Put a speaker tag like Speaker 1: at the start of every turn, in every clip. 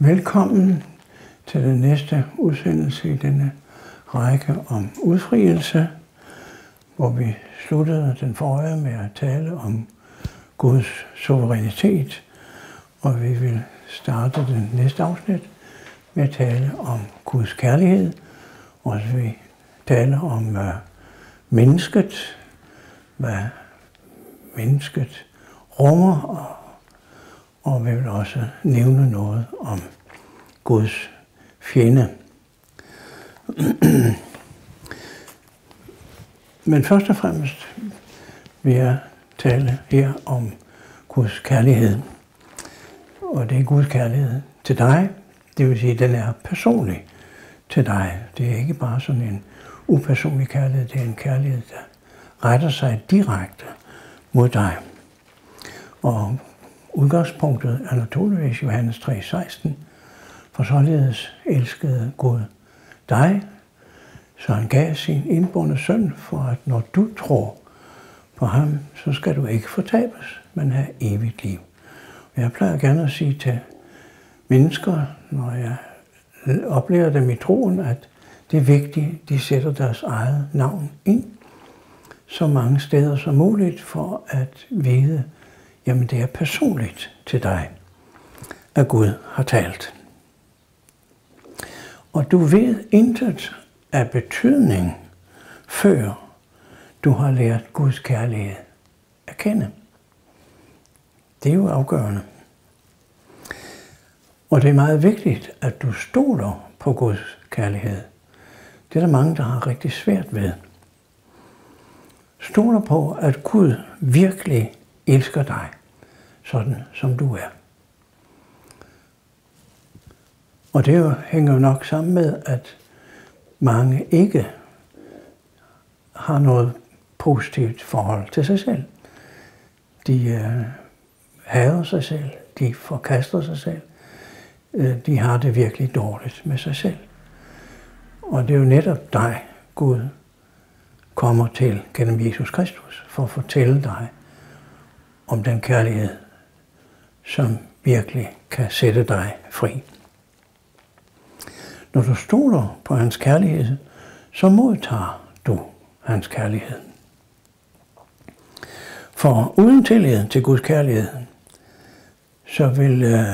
Speaker 1: Velkommen til den næste udsendelse i denne række om udfrielse, hvor vi sluttede den forrige med at tale om Guds suverænitet, og vi vil starte den næste afsnit med at tale om Guds kærlighed, og så vil vi tale om mennesket, hvad mennesket rummer, og vi vil også nævne noget om Guds fjende. Men først og fremmest vil jeg tale her om Guds kærlighed. Og det er Guds kærlighed til dig, det vil sige, at den er personlig til dig. Det er ikke bare sådan en upersonlig kærlighed, det er en kærlighed, der retter sig direkte mod dig. Og udgangspunktet er naturligvis Johannes 3:16, for således elskede Gud dig, så han gav sin indbårne søn, for at når du tror på ham, så skal du ikke fortabes, men have evigt liv. Og jeg plejer gerne at sige til mennesker, når jeg oplever dem i troen, at det er vigtigt, de sætter deres eget navn ind så mange steder som muligt, for at vide, jamen det er personligt til dig, at Gud har talt. Og du ved intet af betydning, før du har lært Guds kærlighed at kende. Det er jo afgørende. Og det er meget vigtigt, at du stoler på Guds kærlighed. Det er der mange, der har rigtig svært ved. Stoler på, at Gud virkelig elsker dig, sådan som du er. Og det hænger jo nok sammen med, at mange ikke har noget positivt forhold til sig selv. De hader sig selv, de forkaster sig selv, de har det virkelig dårligt med sig selv. Og det er jo netop dig, Gud kommer til gennem Jesus Kristus, for at fortælle dig om den kærlighed, som virkelig kan sætte dig fri. Når du stoler på hans kærlighed, så modtager du hans kærlighed. For uden tillid til Guds kærlighed, så vil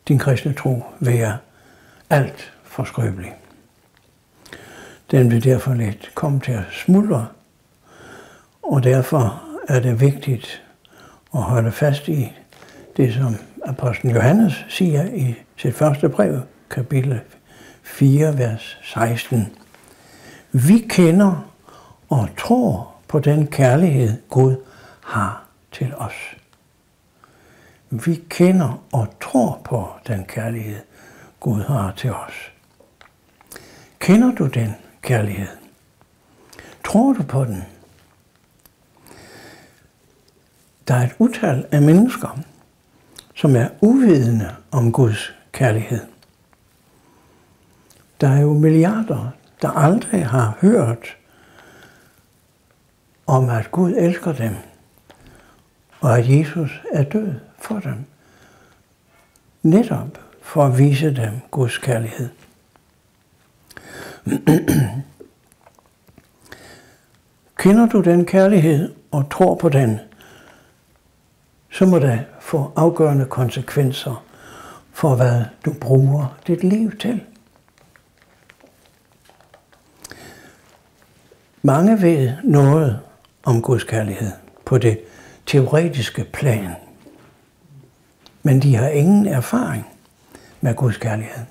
Speaker 1: din kristne tro være alt for skrøbelig. Den vil derfor let komme til at smuldre, og derfor er det vigtigt at holde fast i det, som apostlen Johannes siger i sit første brev, kapitel 4, vers 16. Vi kender og tror på den kærlighed, Gud har til os. Vi kender og tror på den kærlighed, Gud har til os. Kender du den kærlighed? Tror du på den? Der er et utal af mennesker, som er uvidende om Guds kærlighed. Der er jo milliarder, der aldrig har hørt om, at Gud elsker dem, og at Jesus er død for dem, netop for at vise dem Guds kærlighed. Kender du den kærlighed og tror på den, så må det få afgørende konsekvenser for, hvad du bruger dit liv til. Mange ved noget om Guds kærlighed på det teoretiske plan, men de har ingen erfaring med Guds kærlighed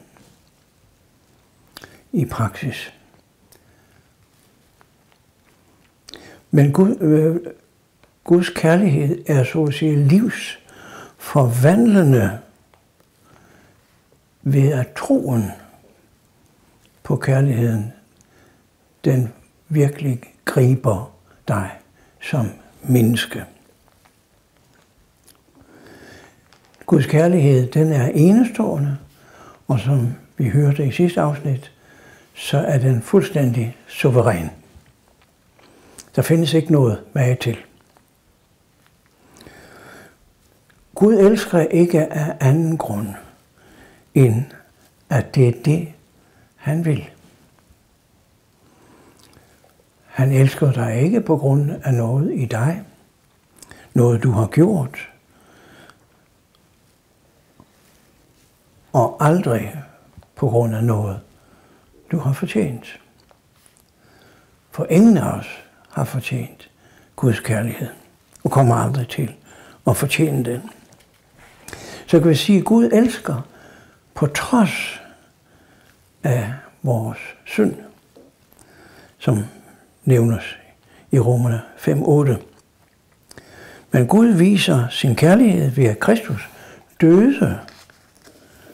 Speaker 1: i praksis. Men Guds kærlighed er så at sige livsforvandlende ved at troen på kærligheden, den virkelig griber dig som menneske. Guds kærlighed, den er enestående, og som vi hørte i sidste afsnit, så er den fuldstændig suveræn. Der findes ikke noget mage til. Gud elsker ikke af anden grund, end at det er det, han vil. Han elsker dig ikke på grund af noget i dig, noget du har gjort, og aldrig på grund af noget, du har fortjent. For ingen af os har fortjent Guds kærlighed, og kommer aldrig til at fortjene den. Så kan vi sige, at Gud elsker på trods af vores synd, som nævnes i Romerne 5:8. Men Gud viser sin kærlighed ved at Kristus døde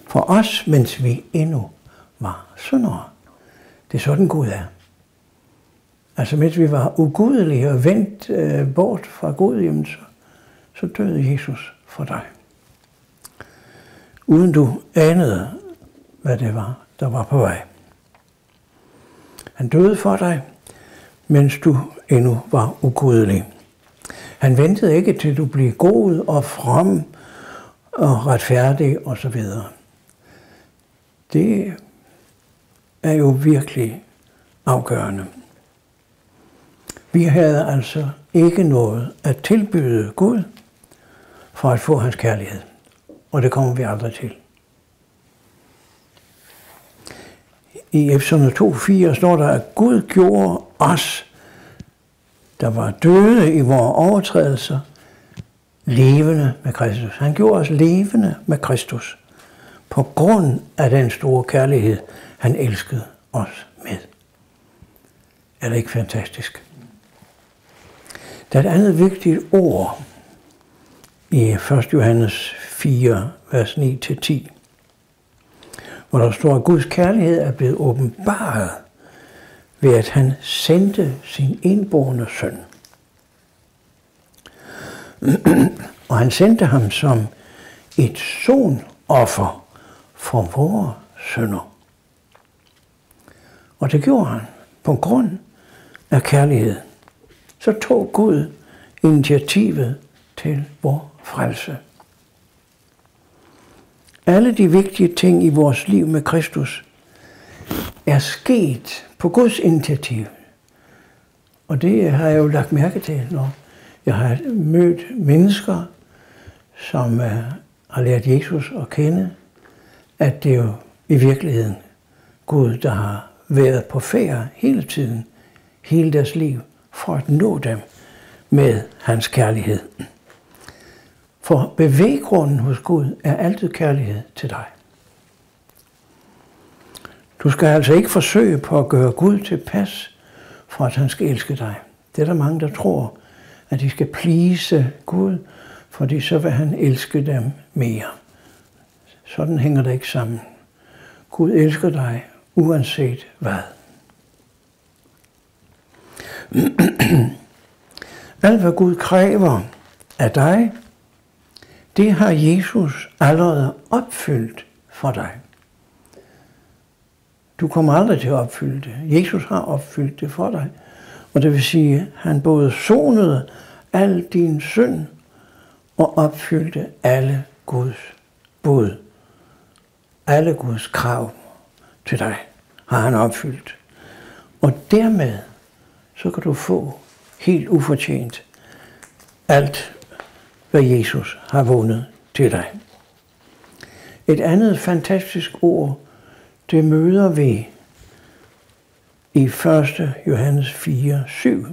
Speaker 1: for os, mens vi endnu var syndere. Det er sådan Gud er. Altså mens vi var ugudelige og vendt bort fra Gud, jamen, så døde Jesus for dig. Uden du anede, hvad det var, der var på vej. Han døde for dig, mens du endnu var ugudelig. Han ventede ikke til du blev god og from og retfærdig osv. Det er jo virkelig afgørende. Vi havde altså ikke noget at tilbyde Gud for at få hans kærlighed. Og det kommer vi aldrig til. I Efeserne 2:4 står der, at Gud gjorde os, der var døde i vores overtrædelser, levende med Kristus. Han gjorde os levende med Kristus på grund af den store kærlighed, han elskede os med. Er det ikke fantastisk? Der er et andet vigtigt ord i 1. Johannes 4, vers 9-10, hvor der står, at Guds kærlighed er blevet åbenbaret ved, at han sendte sin enbårne søn. Og han sendte ham som et sonoffer for vores synder. Og det gjorde han på grund af kærlighed. Så tog Gud initiativet til vor frelse. Alle de vigtige ting i vores liv med Kristus er sket på Guds initiativ. Og det har jeg jo lagt mærke til, når jeg har mødt mennesker, som har lært Jesus at kende, at det er jo i virkeligheden Gud, der har været på færd hele tiden, hele deres liv, for at nå dem med hans kærlighed. For bevæggrunden hos Gud er altid kærlighed til dig. Du skal altså ikke forsøge på at gøre Gud tilpas, for at han skal elske dig. Det er der mange, der tror, at de skal please Gud, fordi så vil han elske dem mere. Sådan hænger det ikke sammen. Gud elsker dig, uanset hvad. Alt hvad Gud kræver af dig, det har Jesus allerede opfyldt for dig. Du kommer aldrig til at opfylde det. Jesus har opfyldt det for dig. Og det vil sige, at han både sonede al din synd og opfyldte alle Guds bud. Alle Guds krav til dig har han opfyldt. Og dermed så kan du få helt ufortjent alt, hvad Jesus har vundet til dig. Et andet fantastisk ord, det møder vi i 1. Johannes 4:7.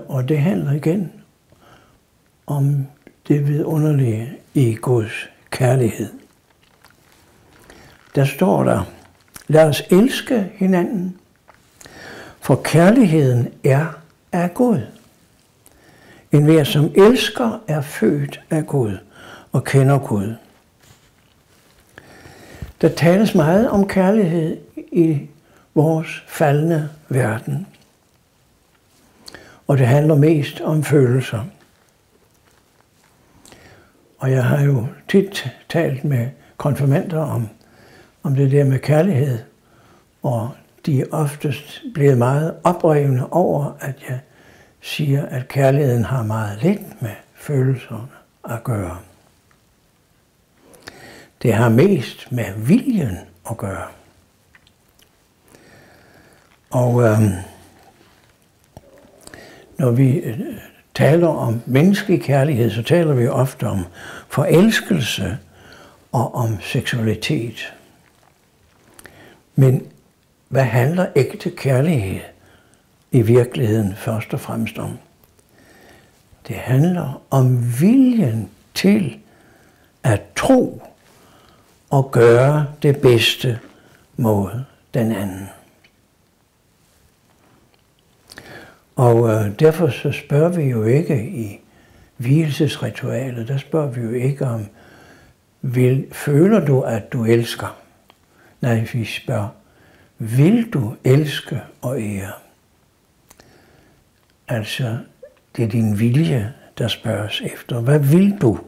Speaker 1: Og det handler igen om det vidunderlige i Guds kærlighed. Der står der, lad os elske hinanden, for kærligheden er af Gud. Enhver, som elsker, er født af Gud og kender Gud. Der tales meget om kærlighed i vores faldne verden. Og det handler mest om følelser. Og jeg har jo tit talt med konfirmander om det der med kærlighed. Og de er oftest blevet meget oprevne over, at jeg siger, at kærligheden har meget lidt med følelserne at gøre. Det har mest med viljen at gøre. Og når vi taler om menneskelig kærlighed, så taler vi ofte om forelskelse og om seksualitet. Men hvad handler ægte kærlighed i virkeligheden først og fremmest om? Det handler om viljen til at tro og gøre det bedste mod den anden. Og derfor så spørger vi jo ikke i vielsesritualet, der spørger vi jo ikke om, føler du, at du elsker? Nej, vi spørger, vil du elske og ære? Altså, det er din vilje, der spørges efter. Hvad vil du?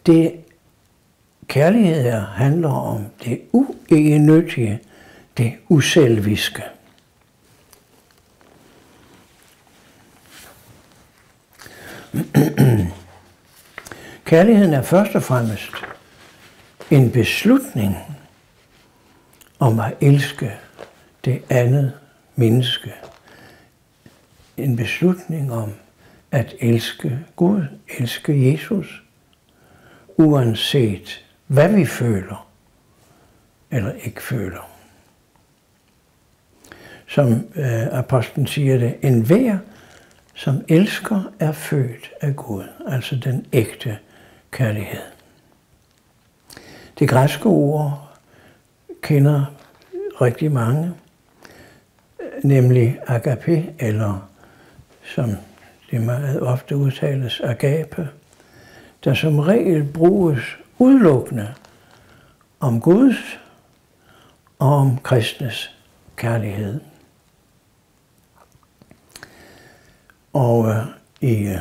Speaker 1: Det kærlighed her handler om det uegennyttige, det uselviske. Kærligheden er først og fremmest en beslutning om at elske det andet menneske. En beslutning om at elske Gud, elske Jesus, uanset hvad vi føler eller ikke føler. Som apostlen siger det, enhver, som elsker, er født af Gud, altså den ægte kærlighed. Det græske ord kender rigtig mange, nemlig agape, eller som det meget ofte udtales, agape, der som regel bruges udelukkende om Guds og om kristnes kærlighed. Og i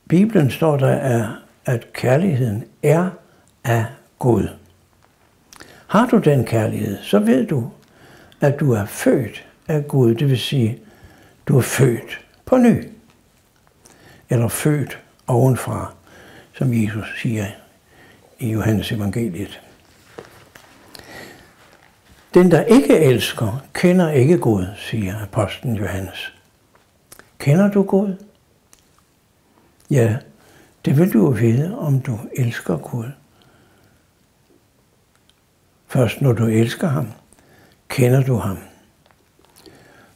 Speaker 1: Bibelen står der, at kærligheden er af Gud. Har du den kærlighed, så ved du, at du er født af Gud, det vil sige, du er født på ny. Eller født ovenfra, som Jesus siger i Johannes evangeliet. Den, der ikke elsker, kender ikke Gud, siger apostlen Johannes. Kender du Gud? Ja, det vil du jo vide, om du elsker Gud. Først når du elsker ham, kender du ham.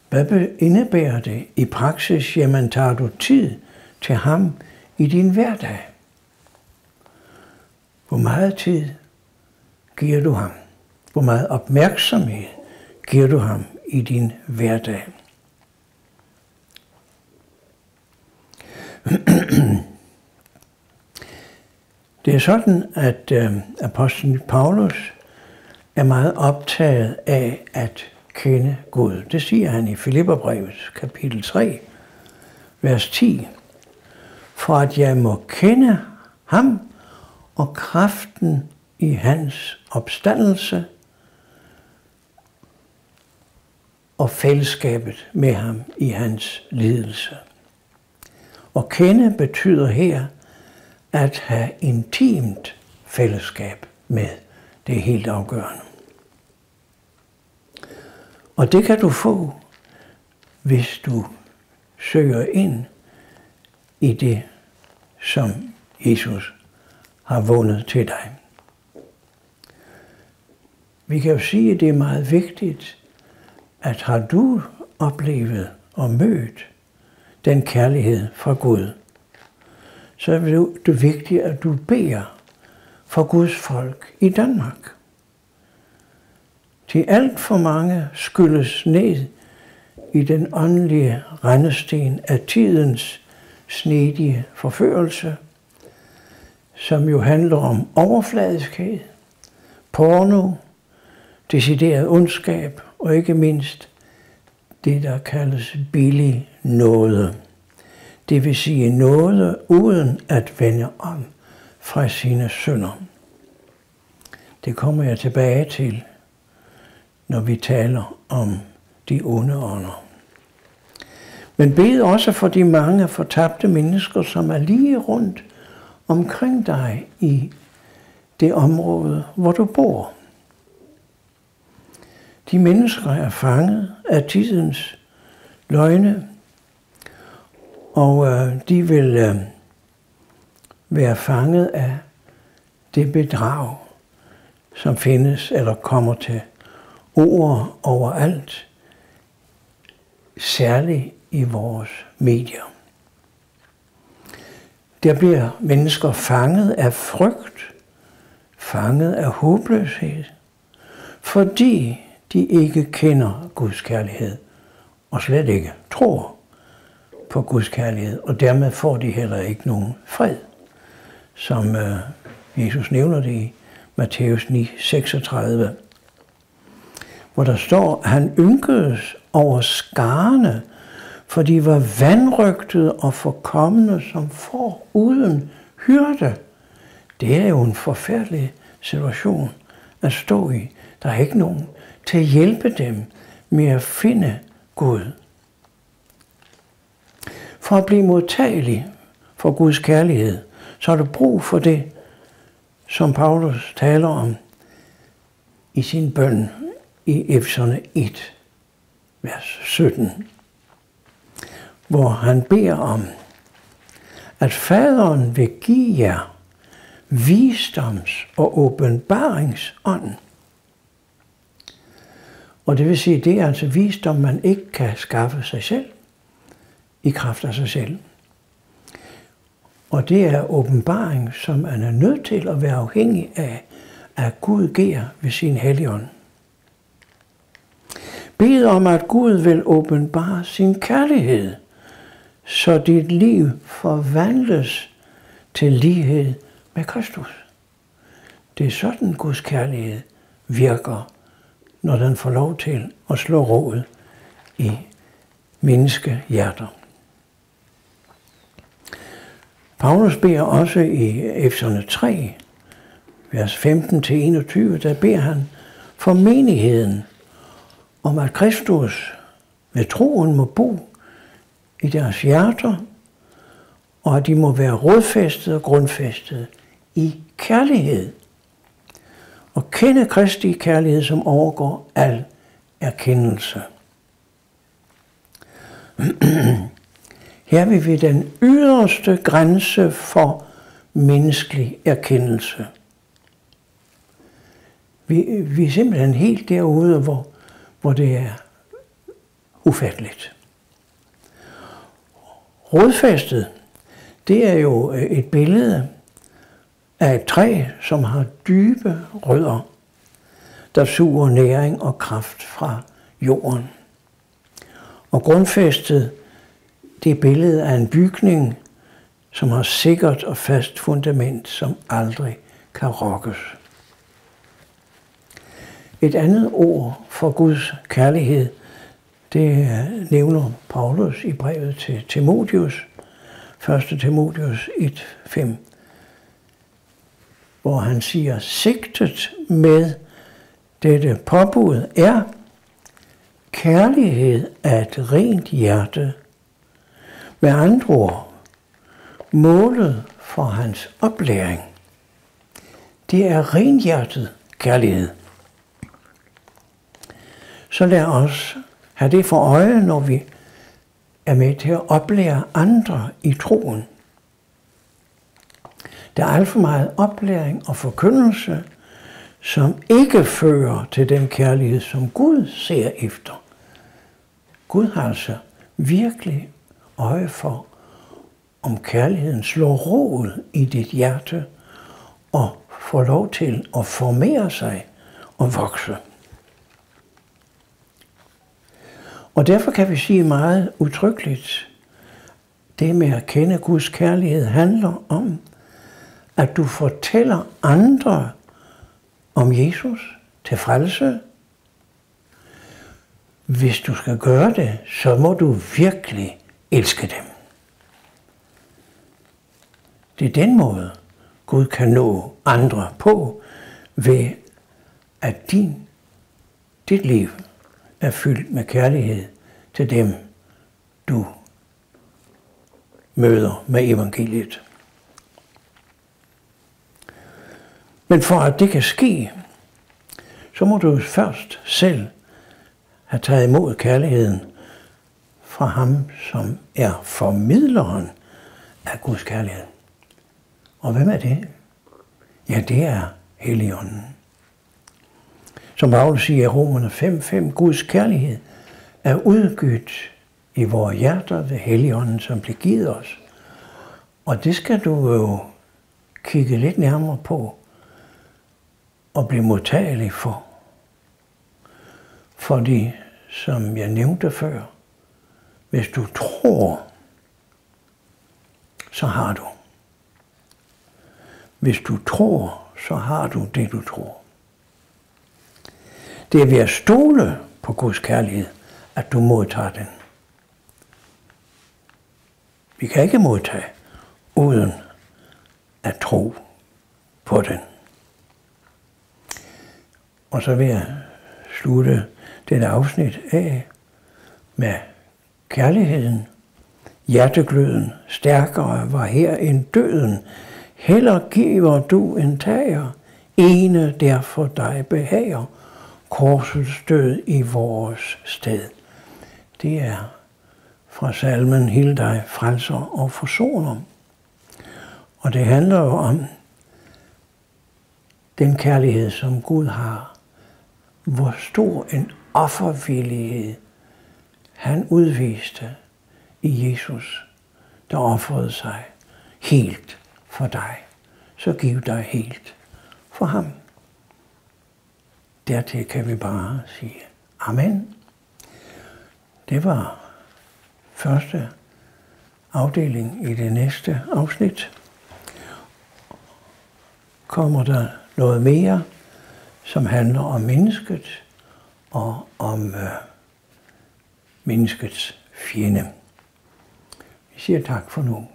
Speaker 1: Hvad indebærer det i praksis? Jamen, tager du tid til ham i din hverdag? Hvor meget tid giver du ham? Hvor meget opmærksomhed giver du ham i din hverdag? Det er sådan, at apostlen Paulus er meget optaget af at kende Gud. Det siger han i Filipperbrevet kapitel 3, vers 10. For at jeg må kende ham og kraften i hans opstandelse og fællesskabet med ham i hans lidelse. Og kende betyder her at have intimt fællesskab med. Det er helt afgørende. Og det kan du få, hvis du søger ind i det, som Jesus har vundet til dig. Vi kan jo sige, at det er meget vigtigt, at har du oplevet og mødt den kærlighed fra Gud, så er det vigtigt, at du beder for Guds folk i Danmark. Til alt for mange skylles ned i den åndelige rendesten af tidens snedige forførelse, som jo handler om overfladiskhed, porno, decideret ondskab og ikke mindst det, der kaldes billig nåde. Det vil sige nåde uden at vende om fra sine synder. Det kommer jeg tilbage til, når vi taler om de onde ånder. Men bed også for de mange fortabte mennesker, som er lige rundt omkring dig i det område, hvor du bor. De mennesker er fanget af tidens løgne, og de vil være fanget af det bedrag, som findes eller kommer til ord overalt, særligt i vores medier. Der bliver mennesker fanget af frygt, fanget af håbløshed, fordi de ikke kender Guds kærlighed, og slet ikke tror på Guds kærlighed, og dermed får de heller ikke nogen fred, som Jesus nævner det i Matthæus 9:36, hvor der står, han ynkedes over skarne, for de var vanrøgtede og forkomne som får uden hyrde. Det er jo en forfærdelig situation at stå i. Der er ikke nogen til at hjælpe dem med at finde Gud. For at blive modtagelig for Guds kærlighed, så har du brug for det, som Paulus taler om i sin bøn i Efeserne 1, vers 17, hvor han beder om, at faderen vil give jer visdoms- og åbenbaringsånd. Og det vil sige, det er altså visdom, man ikke kan skaffe sig selv, i kraft af sig selv. Og det er åbenbaring, som man er nødt til at være afhængig af, at Gud giver ved sin Helligånd. Bed om, at Gud vil åbenbare sin kærlighed, så dit liv forvandles til lighed med Kristus. Det er sådan, Guds kærlighed virker, når den får lov til at slå rod i menneskehjerter. Paulus beder også i Efeserne 3, vers 15-21, der beder han for menigheden om, at Kristus ved troen må bo i deres hjerter, og at de må være rodfæstet og grundfæstet i kærlighed. Og kende Kristi kærlighed, som overgår al erkendelse. Her er vi ved den yderste grænse for menneskelig erkendelse. Vi er simpelthen helt derude, hvor det er ufatteligt. Rodfæstet, det er jo et billede af et træ, som har dybe rødder, der suger næring og kraft fra jorden. Og grundfæstet, det er billedet af en bygning, som har sikkert og fast fundament, som aldrig kan rokkes. Et andet ord for Guds kærlighed, det nævner Paulus i brevet til Timotheus, 1. Timotheus 1:5, hvor han siger, sigtet med dette påbud er kærlighed af et rent hjerte. Med andre ord, målet for hans oplæring, det er renhjertet kærlighed. Så lad os have det for øje, når vi er med til at oplære andre i troen. Der er alt for meget oplæring og forkyndelse, som ikke fører til den kærlighed, som Gud ser efter. Gud har altså virkelig øje for, om kærligheden slår rod i dit hjerte og får lov til at formere sig og vokse. Og derfor kan vi sige meget udtrykkeligt, det med at kende Guds kærlighed handler om, at du fortæller andre om Jesus til frelse. Hvis du skal gøre det, så må du virkelig elske dem. Det er den måde, Gud kan nå andre på, ved at dit liv er fyldt med kærlighed til dem, du møder med evangeliet. Men for at det kan ske, så må du først selv have taget imod kærligheden fra ham, som er formidleren af Guds kærlighed. Og hvem er det? Ja, det er Helligånden. Som Paulus siger i Romerne 5:5, Guds kærlighed er udgydt i vores hjerter ved Helligånden, som blev givet os. Og det skal du jo kigge lidt nærmere på og blive modtagelig for. Fordi, som jeg nævnte før, hvis du tror, så har du. Hvis du tror, så har du det, du tror. Det er ved at stole på Guds kærlighed, at du modtager den. Vi kan ikke modtage uden at tro på den. Og så vil jeg slutte dette afsnit af med kærligheden. Hjertegløden stærkere var her end døden. Heller giver du en tager, ene der for dig behager. Korsets død i vores sted. Det er fra salmen Hil dig, frelser og forsoner. Og det handler jo om den kærlighed, som Gud har. Hvor stor en offervillighed han udviste i Jesus, der ofrede sig helt for dig. Så giv dig helt for ham. Dertil kan vi bare sige amen. Det var første afdeling. I det næste afsnit kommer der noget mere, som handler om mennesket og om menneskets fjende. Vi siger tak for nu.